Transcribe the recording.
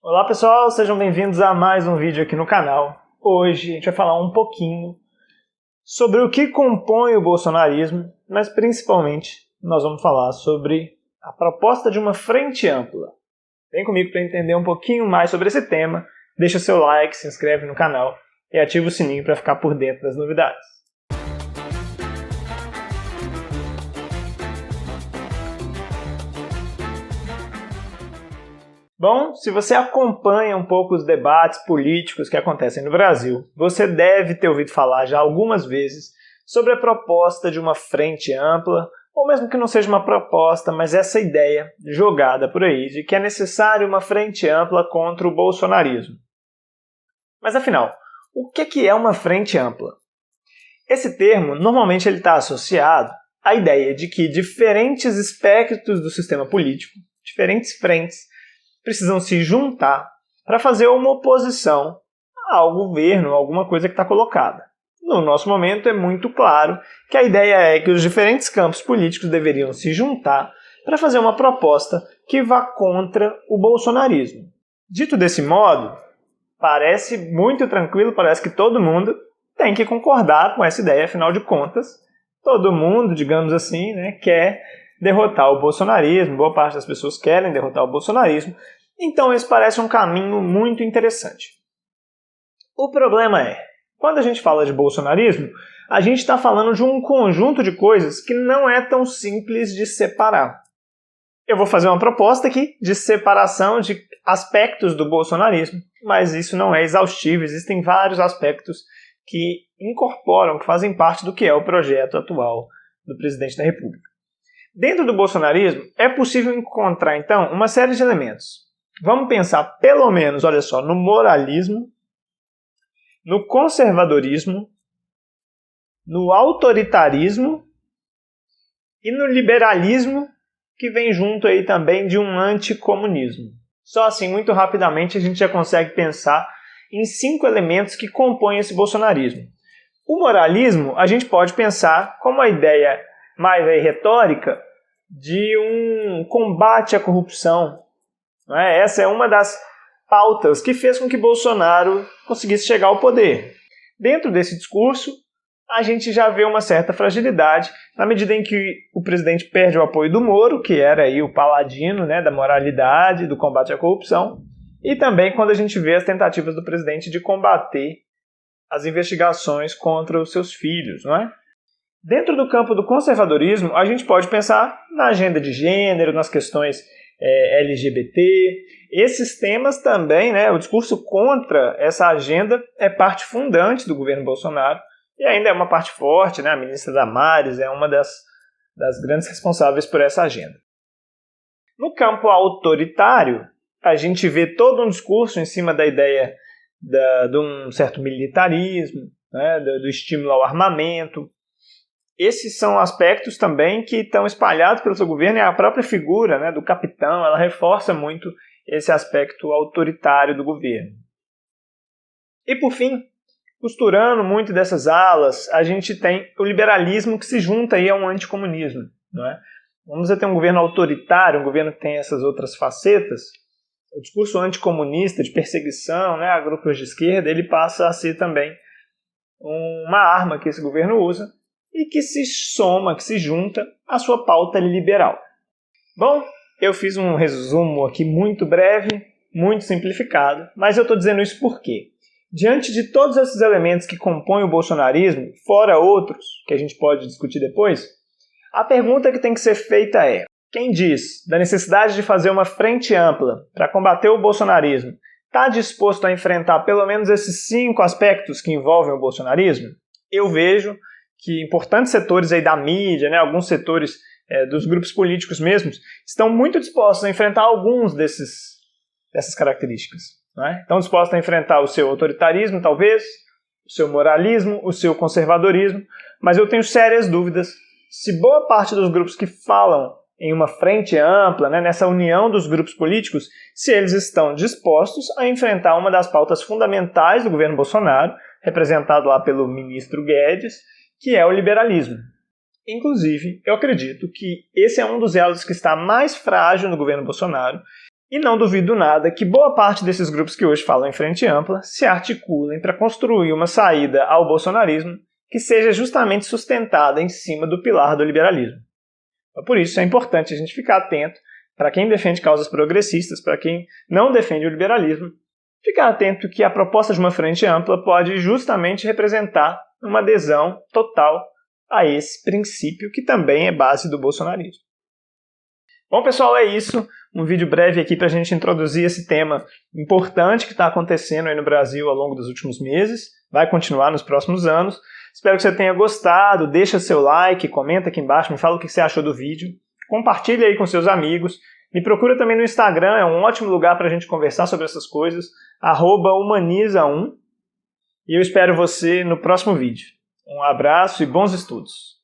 Olá pessoal, sejam bem-vindos a mais um vídeo aqui no canal. Hoje a gente vai falar um pouquinho sobre o que compõe o bolsonarismo, mas principalmente nós vamos falar sobre a proposta de uma frente ampla. Vem comigo para entender um pouquinho mais sobre esse tema, deixa seu like, se inscreve no canal e ativa o sininho para ficar por dentro das novidades. Bom, se você acompanha um pouco os debates políticos que acontecem no Brasil, você deve ter ouvido falar já algumas vezes sobre a proposta de uma frente ampla, ou mesmo que não seja uma proposta, mas essa ideia jogada por aí de que é necessário uma frente ampla contra o bolsonarismo. Mas afinal, o que é uma frente ampla? Esse termo normalmente está associado à ideia de que diferentes espectros do sistema político, diferentes frentes, precisam se juntar para fazer uma oposição ao governo, a alguma coisa que está colocada. No nosso momento é muito claro que a ideia é que os diferentes campos políticos deveriam se juntar para fazer uma proposta que vá contra o bolsonarismo. Dito desse modo, parece muito tranquilo, parece que todo mundo tem que concordar com essa ideia, afinal de contas, todo mundo, digamos assim, quer derrotar o bolsonarismo, boa parte das pessoas querem derrotar o bolsonarismo, então esse parece um caminho muito interessante. O problema é, quando a gente fala de bolsonarismo, a gente está falando de um conjunto de coisas que não é tão simples de separar. Eu vou fazer uma proposta aqui de separação de aspectos do bolsonarismo, mas isso não é exaustivo, existem vários aspectos que incorporam, que fazem parte do que é o projeto atual do presidente da República. Dentro do bolsonarismo, é possível encontrar, então, uma série de elementos. Vamos pensar, pelo menos, olha só, no moralismo, no conservadorismo, no autoritarismo e no liberalismo, que vem junto aí também de um anticomunismo. Só assim, muito rapidamente, a gente já consegue pensar em 5 elementos que compõem esse bolsonarismo. O moralismo, a gente pode pensar como a ideia mais retórica de um combate à corrupção. Essa é uma das pautas que fez com que Bolsonaro conseguisse chegar ao poder. Dentro desse discurso, a gente já vê uma certa fragilidade, na medida em que o presidente perde o apoio do Moro, que era aí o paladino da moralidade, do combate à corrupção, e também quando a gente vê as tentativas do presidente de combater as investigações contra os seus filhos, não é? Dentro do campo do conservadorismo, a gente pode pensar na agenda de gênero, nas questões LGBT. Esses temas também, o discurso contra essa agenda é parte fundante do governo Bolsonaro e ainda é uma parte forte, a ministra Damares é uma das grandes responsáveis por essa agenda. No campo autoritário, a gente vê todo um discurso em cima da ideia de um certo militarismo, do estímulo ao armamento. Esses são aspectos também que estão espalhados pelo seu governo e a própria figura do capitão, ela reforça muito esse aspecto autoritário do governo. E por fim, costurando muito dessas alas, a gente tem o liberalismo que se junta aí a um anticomunismo. Vamos ter um governo autoritário, um governo que tem essas outras facetas. O discurso anticomunista de perseguição a grupos de esquerda, ele passa a ser também uma arma que esse governo usa e que se soma, que se junta à sua pauta liberal. Bom, eu fiz um resumo aqui muito breve, muito simplificado, mas eu estou dizendo isso por quê? Diante de todos esses elementos que compõem o bolsonarismo, fora outros que a gente pode discutir depois, a pergunta que tem que ser feita é: quem diz da necessidade de fazer uma frente ampla para combater o bolsonarismo está disposto a enfrentar pelo menos esses 5 aspectos que envolvem o bolsonarismo? Eu vejo que importantes setores aí da mídia, alguns setores dos grupos políticos mesmos, estão muito dispostos a enfrentar alguns dessas características. Estão dispostos a enfrentar o seu autoritarismo, talvez, o seu moralismo, o seu conservadorismo, mas eu tenho sérias dúvidas se boa parte dos grupos que falam em uma frente ampla, nessa união dos grupos políticos, se eles estão dispostos a enfrentar uma das pautas fundamentais do governo Bolsonaro, representado lá pelo ministro Guedes, que é o liberalismo. Inclusive, eu acredito que esse é um dos elos que está mais frágil no governo Bolsonaro E não duvido nada que boa parte desses grupos que hoje falam em frente ampla se articulem para construir uma saída ao bolsonarismo que seja justamente sustentada em cima do pilar do liberalismo. Por isso é importante a gente ficar atento para quem defende causas progressistas, para quem não defende o liberalismo, ficar atento que a proposta de uma frente ampla pode justamente representar uma adesão total a esse princípio que também é base do bolsonarismo. Bom, pessoal, é isso. Um vídeo breve aqui para a gente introduzir esse tema importante que está acontecendo aí no Brasil ao longo dos últimos meses. Vai continuar nos próximos anos. Espero que você tenha gostado. Deixa seu like, comenta aqui embaixo, me fala o que você achou do vídeo. Compartilha aí com seus amigos. Me procura também no Instagram, é um ótimo lugar para a gente conversar sobre essas coisas. @humaniza1. E eu espero você no próximo vídeo. Um abraço e bons estudos!